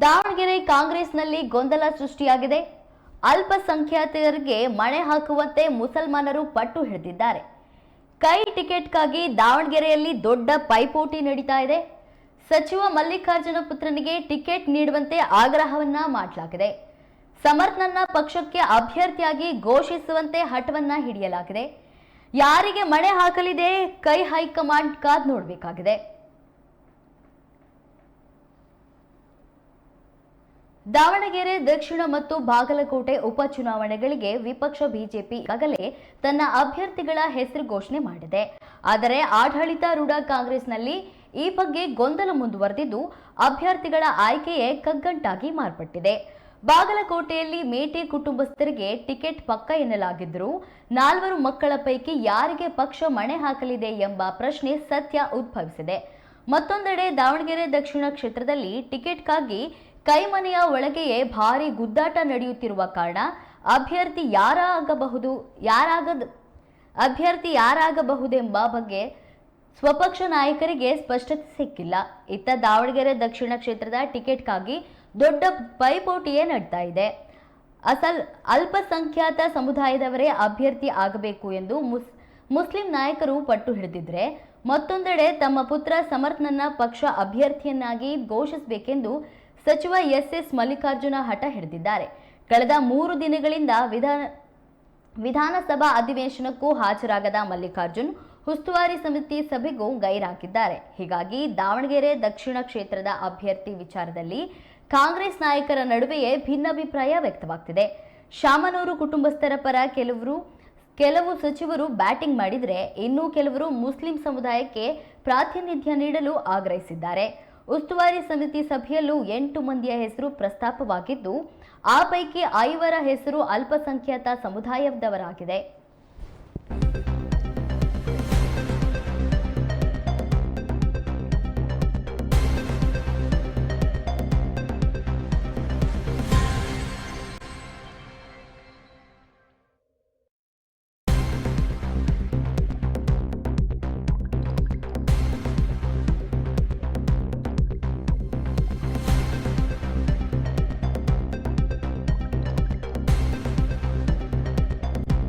ದಾವಣಗೆರೆ ಕಾಂಗ್ರೆಸ್ನಲ್ಲಿ ಗೊಂದಲ ಸೃಷ್ಟಿಯಾಗಿದೆ. ಅಲ್ಪಸಂಖ್ಯಾತರಿಗೆ ಮಣೆ ಹಾಕುವಂತೆ ಮುಸಲ್ಮಾನರು ಪಟ್ಟು ಹಿಡಿದಿದ್ದಾರೆ. ಕೈ ಟಿಕೆಟ್ಗಾಗಿ ದಾವಣಗೆರೆಯಲ್ಲಿ ದೊಡ್ಡ ಪೈಪೋಟಿ ನಡೀತಾ ಇದೆ. ಸಚಿವ ಮಲ್ಲಿಕಾರ್ಜುನ ಪುತ್ರನಿಗೆ ಟಿಕೆಟ್ ನೀಡುವಂತೆ ಆಗ್ರಹವನ್ನ ಮಾಡಲಾಗಿದೆ. ಸಮರ್ಥನನ್ನ ಪಕ್ಷಕ್ಕೆ ಅಭ್ಯರ್ಥಿಯಾಗಿ ಘೋಷಿಸುವಂತೆ ಹಠವನ್ನ ಹಿಡಿಯಲಾಗಿದೆ. ಯಾರಿಗೆ ಮಣೆ ಹಾಕಲಿದೆ ಕೈ ಹೈಕಮಾಂಡ್ ಕಾದ್ ನೋಡಬೇಕಾಗಿದೆ. ದಾವಣಗೆರೆ ದಕ್ಷಿಣ ಮತ್ತು ಬಾಗಲಕೋಟೆ ಉಪಚುನಾವಣೆಗಳಿಗೆ ವಿಪಕ್ಷ ಬಿಜೆಪಿ ಈಗಾಗಲೇ ತನ್ನ ಅಭ್ಯರ್ಥಿಗಳ ಹೆಸರು ಘೋಷಣೆ ಮಾಡಿದೆ. ಆದರೆ ಆಡಳಿತಾರೂಢ ಕಾಂಗ್ರೆಸ್ನಲ್ಲಿ ಈ ಬಗ್ಗೆ ಗೊಂದಲ ಮುಂದುವರೆದಿದ್ದು ಅಭ್ಯರ್ಥಿಗಳ ಆಯ್ಕೆಯೇ ಕಗ್ಗಂಟಾಗಿ ಮಾರ್ಪಟ್ಟಿದೆ. ಬಾಗಲಕೋಟೆಯಲ್ಲಿ ಮೇಟಿ ಕುಟುಂಬಸ್ಥರಿಗೆ ಟಿಕೆಟ್ ಪಕ್ಕ ಎನ್ನಲಾಗಿದ್ದರೂ 4 ಮಕ್ಕಳ ಪೈಕಿ ಯಾರಿಗೆ ಪಕ್ಷ ಮಣೆ ಹಾಕಲಿದೆ ಎಂಬ ಪ್ರಶ್ನೆ ಸದ್ಯ ಉದ್ಭವಿಸಿದೆ. ಮತ್ತೊಂದೆಡೆ ದಾವಣಗೆರೆ ದಕ್ಷಿಣ ಕ್ಷೇತ್ರದಲ್ಲಿ ಟಿಕೆಟ್ಗಾಗಿ ಕೈಮನೆಯ ಒಳಗೆಯೇ ಭಾರಿ ಗುದ್ದಾಟ ನಡೆಯುತ್ತಿರುವ ಕಾರಣ ಅಭ್ಯರ್ಥಿ ಯಾರಾಗಬಹುದೆಂಬ ಬಗ್ಗೆ ಸ್ವಪಕ್ಷ ನಾಯಕರಿಗೆ ಸ್ಪಷ್ಟತೆ ಸಿಕ್ಕಿಲ್ಲ. ಇತ್ತ ದಾವಣಗೆರೆ ದಕ್ಷಿಣ ಕ್ಷೇತ್ರದ ಟಿಕೆಟ್ಗಾಗಿ ದೊಡ್ಡ ಪೈಪೋಟಿಯೇ ನಡೀತಾ ಇದೆ. ಅಲ್ಪಸಂಖ್ಯಾತ ಸಮುದಾಯದವರೇ ಅಭ್ಯರ್ಥಿ ಆಗಬೇಕು ಎಂದು ಮುಸ್ಲಿಂ ನಾಯಕರು ಪಟ್ಟು ಹಿಡಿದಿದ್ರೆ, ಮತ್ತೊಂದೆಡೆ ತಮ್ಮ ಪುತ್ರ ಸಮರ್ಥನನ್ನ ಪಕ್ಷ ಅಭ್ಯರ್ಥಿಯನ್ನಾಗಿ ಘೋಷಿಸಬೇಕೆಂದು ಸಚಿವ ಎಸ್ ಮಲ್ಲಿಕಾರ್ಜುನ ಹಠ ಹಿಡಿದಿದ್ದಾರೆ. ಕಳೆದ 3 ದಿನಗಳಿಂದ ವಿಧಾನಸಭಾ ಅಧಿವೇಶನಕ್ಕೂ ಹಾಜರಾಗದ ಮಲ್ಲಿಕಾರ್ಜುನ್ ಉಸ್ತುವಾರಿ ಸಮಿತಿ ಸಭೆಗೂ ಗೈರಾಗಿದ್ದಾರೆ. ಹೀಗಾಗಿ ದಾವಣಗೆರೆ ದಕ್ಷಿಣ ಕ್ಷೇತ್ರದ ಅಭ್ಯರ್ಥಿ ವಿಚಾರದಲ್ಲಿ ಕಾಂಗ್ರೆಸ್ ನಾಯಕರ ನಡುವೆಯೇ ಭಿನ್ನಾಭಿಪ್ರಾಯ ವ್ಯಕ್ತವಾಗ್ತಿದೆ. ಶಾಮನೂರು ಕುಟುಂಬಸ್ಥರ ಪರ ಕೆಲವು ಸಚಿವರು ಬ್ಯಾಟಿಂಗ್ ಮಾಡಿದರೆ, ಇನ್ನು ಕೆಲವರು ಮುಸ್ಲಿಂ ಸಮುದಾಯಕ್ಕೆ ಪ್ರಾತಿನಿಧ್ಯ ನೀಡಲು ಆಗ್ರಹಿಸಿದ್ದಾರೆ. ಉಸ್ತುವಾರಿ ಸಮಿತಿ ಸಭೆಯಲ್ಲೂ 8 ಮಂದಿಯ ಹೆಸರು ಪ್ರಸ್ತಾಪವಾಗಿದ್ದು, ಆ ಪೈಕಿ 5 ಹೆಸರು ಅಲ್ಪಸಂಖ್ಯಾತ ಸಮುದಾಯದವರಾಗಿದೆ.